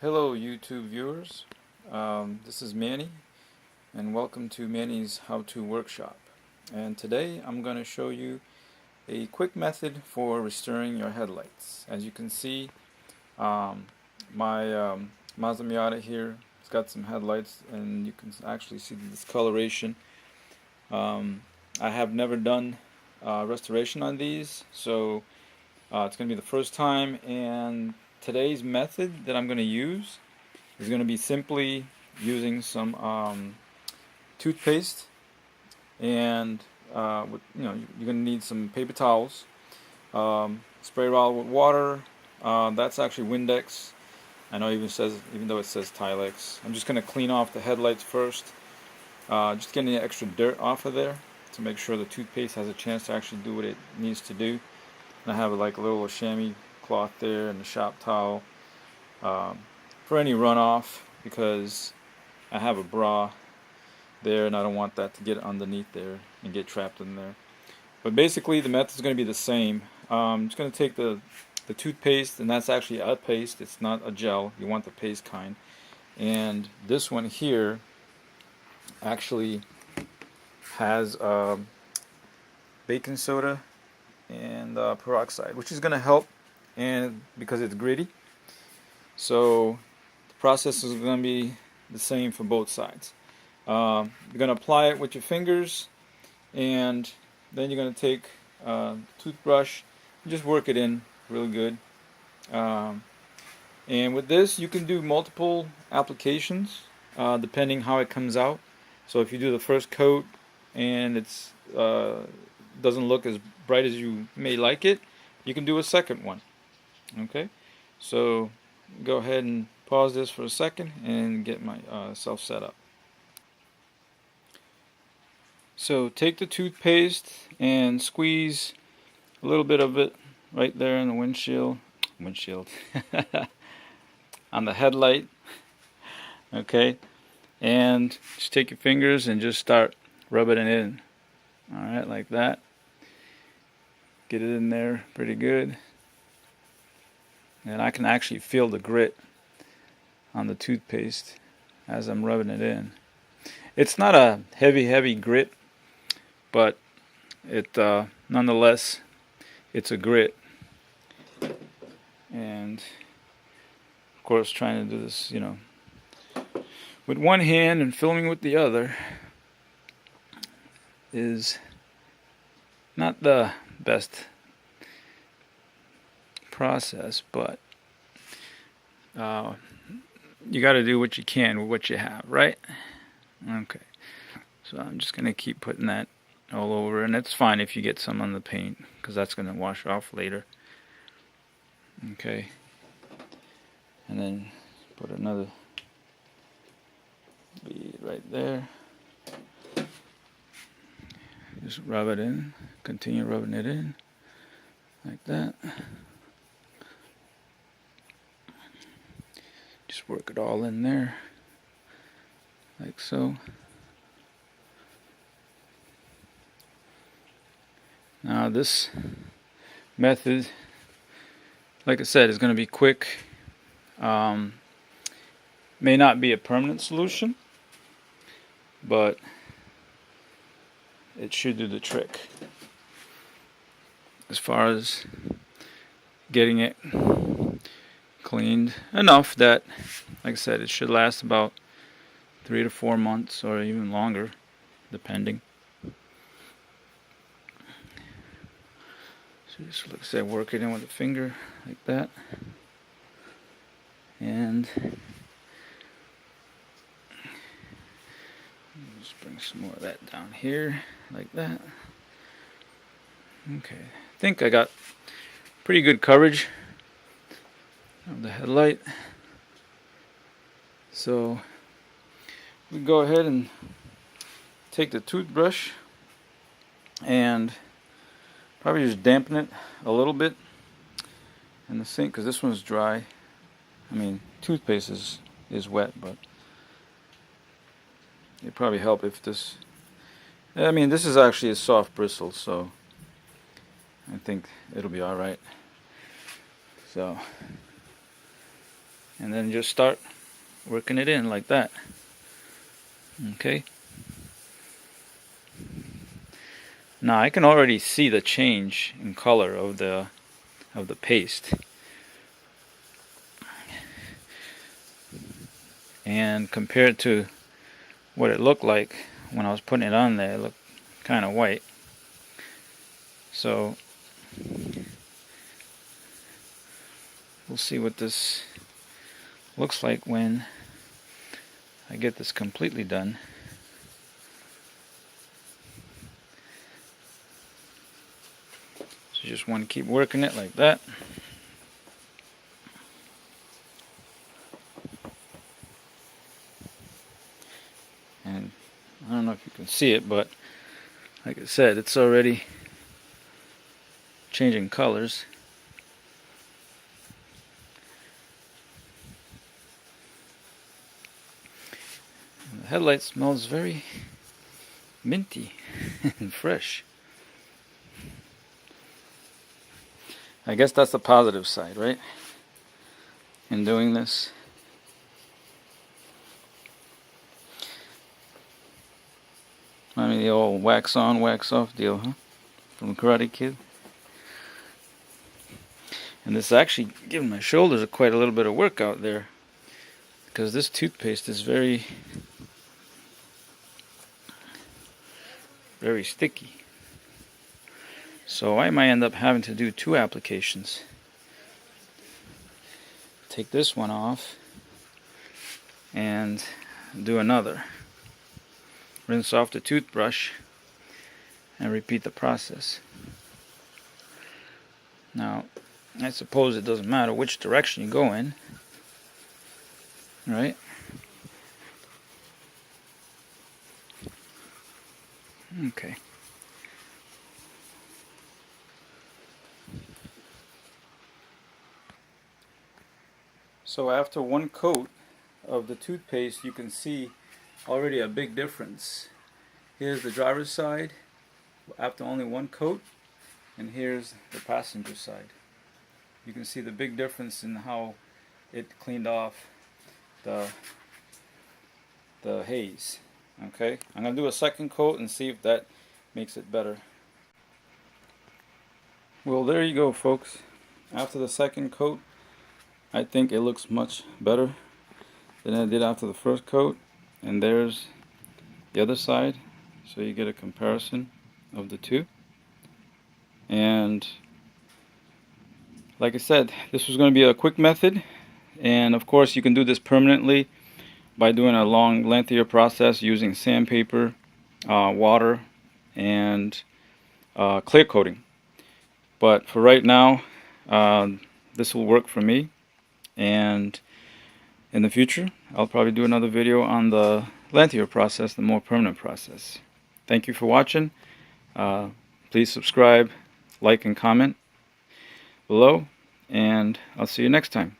Hello YouTube viewers, this is Manny and welcome to Manny's How-To Workshop. And today I'm going to show you a quick method for restoring your headlights. As you can see, my Mazda Miata here has got some headlights and you can actually see the discoloration. I have never done restoration on these, so it's going to be the first time, and today's method that I'm going to use is going to be simply using some toothpaste, and you're going to need some paper towels, spray it all with water. That's actually Windex. I know even though it says Tilex. I'm just going to clean off the headlights first, just getting the extra dirt off of there to make sure the toothpaste has a chance to actually do what it needs to do. And I have like a little chamois cloth there and a shop towel for any runoff, because I have a bra there and I don't want that to get underneath there and get trapped in there. But basically the method is going to be the same. I'm just going to take the toothpaste, and that's actually a paste, it's not a gel, you want the paste kind. And this one here actually has baking soda and peroxide, which is going to help, and because it's gritty. So the process is going to be the same for both sides. You're going to apply it with your fingers, and then you're going to take a toothbrush and just work it in really good. And with this you can do multiple applications depending how it comes out. So if you do the first coat and it's doesn't look as bright as you may like it, you can do a second one. Okay, so go ahead and pause this for a second and get myself set up. So take the toothpaste and squeeze a little bit of it right there in the windshield on the headlight. Okay, and just take your fingers and just start rubbing it in. Alright, like that. Get it in there pretty good. And I can actually feel the grit on the toothpaste as I'm rubbing it in. It's not a heavy grit, but it nonetheless, it's a grit. And of course, trying to do this, with one hand and filming with the other is not the best process, but you got to do what you can with what you have, right? Okay, so I'm just going to keep putting that all over, and it's fine if you get some on the paint, because that's going to wash off later. Okay, and then put another bead right there. Just rub it in, continue rubbing it in like that. Just work it all in there like so. Now this method, like I said, is going to be quick. May not be a permanent solution, but it should do the trick as far as getting it cleaned enough that, like I said, it should last about 3 to 4 months or even longer, depending. So just, like I said, work it in with a finger like that, and just bring some more of that down here like that. Okay, I think I got pretty good coverage of the headlight, so we go ahead and take the toothbrush and probably just dampen it a little bit in the sink, because this one's dry. I mean, toothpaste is wet, but it'd probably help if this, I mean, this is actually a soft bristle, so I think it'll be alright. So and then just start working it in like that. Okay. Now I can already see the change in color of the paste. And compared to what it looked like when I was putting it on there, it looked kind of white. So we'll see what this looks like when I get this completely done. So you just want to keep working it like that. And I don't know if you can see it, but like I said, it's already changing colors. And the headlight smells very minty and fresh. I guess that's the positive side, right? In doing this. I mean, the old wax on, wax off deal, huh? From Karate Kid. And this is actually giving my shoulders quite a little bit of workout there, because this toothpaste is very sticky. So I might end up having to do 2 applications. Take this one off and do another. Rinse off the toothbrush and repeat the process. Now, I suppose it doesn't matter which direction you go in, right? Okay. So after 1 coat of the toothpaste, you can see already a big difference. Here's the driver's side after only 1 coat, and here's the passenger side. You can see the big difference in how it cleaned off the haze. Okay, I'm going to do a 2nd coat and see if that makes it better. Well, there you go, folks. After the 2nd coat, I think it looks much better than I did after the 1st coat. And there's the other side, so you get a comparison of the two. And like I said, this was going to be a quick method, and of course you can do this permanently by doing a long, lengthier process using sandpaper, water, and clear coating. But for right now, this will work for me, and in the future I'll probably do another video on the lengthier process, the more permanent process. Thank you for watching. Please subscribe, like, and comment below, and I'll see you next time.